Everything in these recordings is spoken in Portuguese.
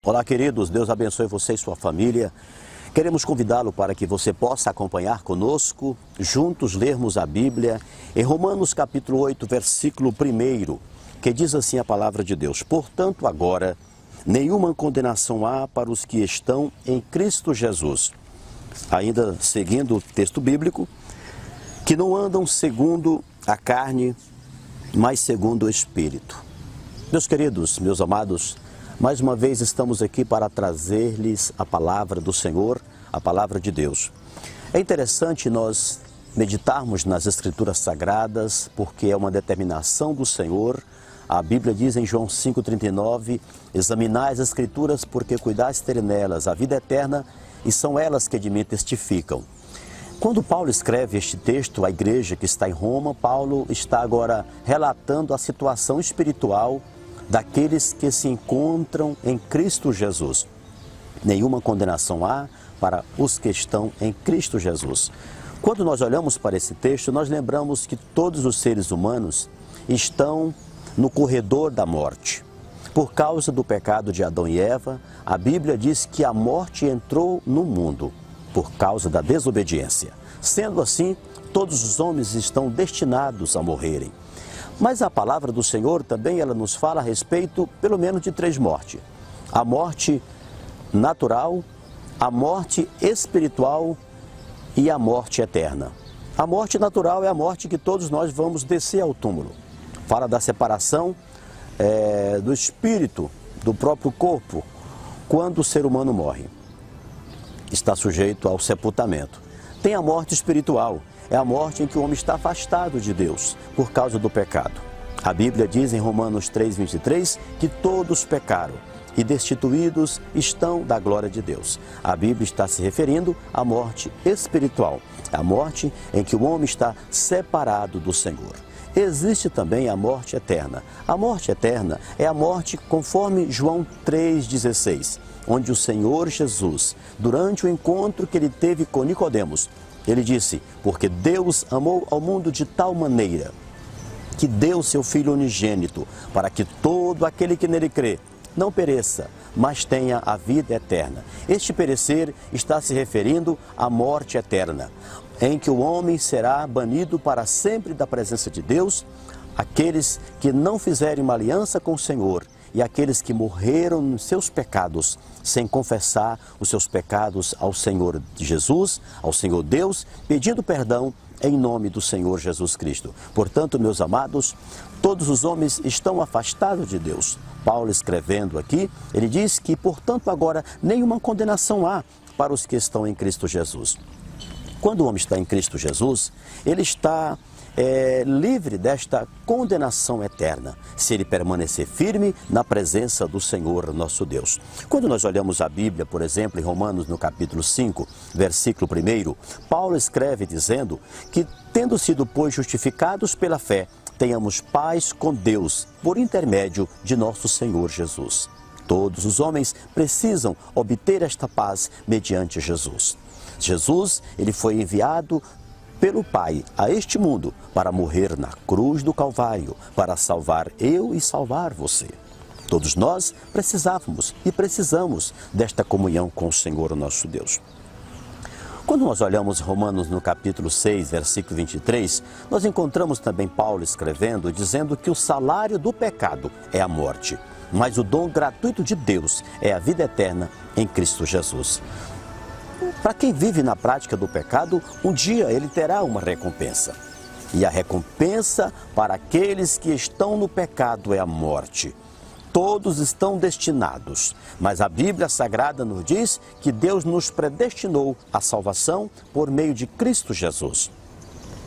Olá, queridos, Deus abençoe você e sua família. Queremos convidá-lo para que você possa acompanhar conosco, juntos lermos a Bíblia, em Romanos capítulo 8, versículo 1, que diz assim a palavra de Deus: portanto, agora, nenhuma condenação há para os que estão em Cristo Jesus. Ainda seguindo o texto bíblico, que não andam segundo a carne, mas segundo o Espírito. Meus queridos, meus amados, mais uma vez estamos aqui para trazer-lhes a palavra do Senhor, a palavra de Deus. É interessante nós meditarmos nas Escrituras Sagradas, porque é uma determinação do Senhor. A Bíblia diz em João 5,39, examinai as Escrituras porque cuidais ter nelas a vida eterna e são elas que de mim testificam. Quando Paulo escreve este texto à igreja que está em Roma, Paulo está agora relatando a situação espiritual daqueles que se encontram em Cristo Jesus. Nenhuma condenação há para os que estão em Cristo Jesus. Quando nós olhamos para esse texto, nós lembramos que todos os seres humanos estão no corredor da morte. Por causa do pecado de Adão e Eva, a Bíblia diz que a morte entrou no mundo por causa da desobediência. Sendo assim, todos os homens estão destinados a morrerem. Mas a palavra do Senhor também ela nos fala a respeito, pelo menos, de 3 mortes. A morte natural, a morte espiritual e a morte eterna. A morte natural é a morte que todos nós vamos descer ao túmulo. Fala da separação do espírito, do próprio corpo, quando o ser humano morre. Está sujeito ao sepultamento. Tem a morte espiritual. É a morte em que o homem está afastado de Deus por causa do pecado. A Bíblia diz em Romanos 3,23 que todos pecaram e destituídos estão da glória de Deus. A Bíblia está se referindo à morte espiritual, a morte em que o homem está separado do Senhor. Existe também a morte eterna. A morte eterna é a morte conforme João 3,16, onde o Senhor Jesus, durante o encontro que ele teve com Nicodemos, ele disse, porque Deus amou ao mundo de tal maneira que deu seu Filho unigênito, para que todo aquele que nele crê não pereça, mas tenha a vida eterna. Este perecer está se referindo à morte eterna, em que o homem será banido para sempre da presença de Deus, aqueles que não fizerem uma aliança com o Senhor, e aqueles que morreram nos seus pecados, sem confessar os seus pecados ao Senhor Jesus, ao Senhor Deus, pedindo perdão em nome do Senhor Jesus Cristo. Portanto, meus amados, todos os homens estão afastados de Deus. Paulo escrevendo aqui, ele diz que, portanto, agora nenhuma condenação há para os que estão em Cristo Jesus. Quando o homem está em Cristo Jesus, ele está livre desta condenação eterna, se ele permanecer firme na presença do Senhor nosso Deus. Quando nós olhamos a Bíblia, por exemplo, em Romanos, no capítulo 5, versículo 1, Paulo escreve dizendo que, tendo sido, pois, justificados pela fé, tenhamos paz com Deus, por intermédio de nosso Senhor Jesus. Todos os homens precisam obter esta paz mediante Jesus. Jesus, ele foi enviado pelo Pai a este mundo para morrer na cruz do Calvário, para salvar eu e salvar você. Todos nós precisávamos e precisamos desta comunhão com o Senhor nosso Deus. Quando nós olhamos Romanos no capítulo 6, versículo 23, nós encontramos também Paulo escrevendo, dizendo que o salário do pecado é a morte, mas o dom gratuito de Deus é a vida eterna em Cristo Jesus. Para quem vive na prática do pecado, um dia ele terá uma recompensa. E a recompensa para aqueles que estão no pecado é a morte. Todos estão destinados, mas a Bíblia Sagrada nos diz que Deus nos predestinou à salvação por meio de Cristo Jesus.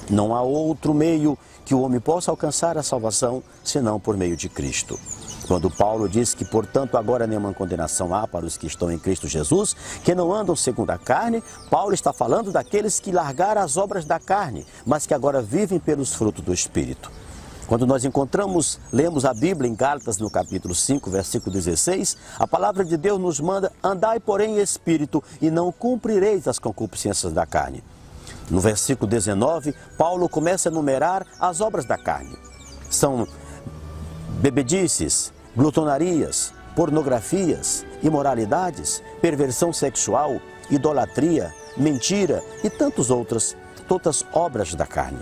Não há outro meio que o homem possa alcançar a salvação senão por meio de Cristo. Quando Paulo diz que, portanto, agora nenhuma condenação há para os que estão em Cristo Jesus, que não andam segundo a carne, Paulo está falando daqueles que largaram as obras da carne, mas que agora vivem pelos frutos do Espírito. Quando nós lemos a Bíblia em Gálatas, no capítulo 5, versículo 16, a palavra de Deus nos manda, andai, porém, em Espírito, e não cumprireis as concupiscências da carne. No versículo 19, Paulo começa a enumerar as obras da carne. São bebedices, glutonarias, pornografias, imoralidades, perversão sexual, idolatria, mentira e tantas outras obras da carne.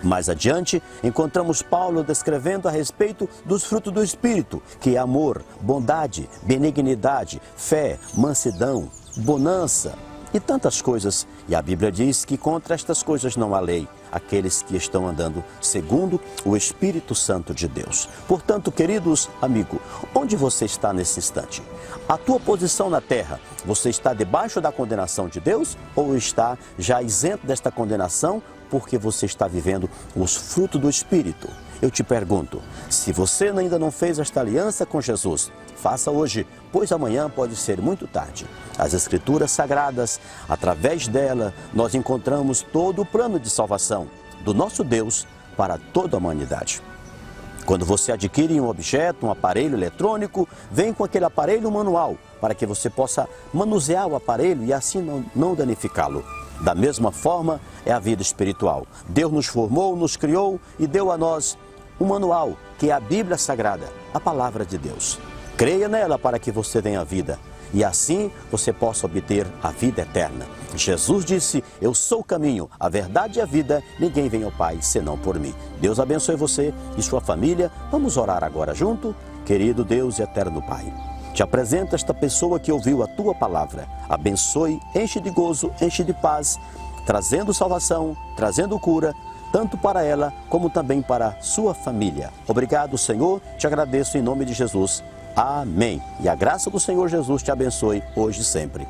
Mais adiante, encontramos Paulo descrevendo a respeito dos frutos do Espírito, que é amor, bondade, benignidade, fé, mansidão, bonança e tantas coisas. E a Bíblia diz que contra estas coisas não há lei, aqueles que estão andando segundo o Espírito Santo de Deus. Portanto, queridos amigos, onde você está nesse instante? A tua posição na terra, você está debaixo da condenação de Deus ou está já isento desta condenação porque você está vivendo os frutos do Espírito? Eu te pergunto, se você ainda não fez esta aliança com Jesus, faça hoje, pois amanhã pode ser muito tarde. As Escrituras Sagradas, através dela, nós encontramos todo o plano de salvação do nosso Deus para toda a humanidade. Quando você adquire um objeto, um aparelho eletrônico, vem com aquele aparelho manual, para que você possa manusear o aparelho e assim não danificá-lo. Da mesma forma é a vida espiritual. Deus nos formou, nos criou e deu a nós um manual, que é a Bíblia Sagrada, a Palavra de Deus. Creia nela para que você tenha vida e assim você possa obter a vida eterna. Jesus disse, eu sou o caminho, a verdade e a vida, ninguém vem ao Pai senão por mim. Deus abençoe você e sua família. Vamos orar agora junto? Querido Deus e eterno Pai, te apresento esta pessoa que ouviu a tua palavra. Abençoe, enche de gozo, enche de paz, trazendo salvação, trazendo cura, tanto para ela como também para sua família. Obrigado, Senhor, te agradeço em nome de Jesus. Amém. E a graça do Senhor Jesus te abençoe hoje e sempre.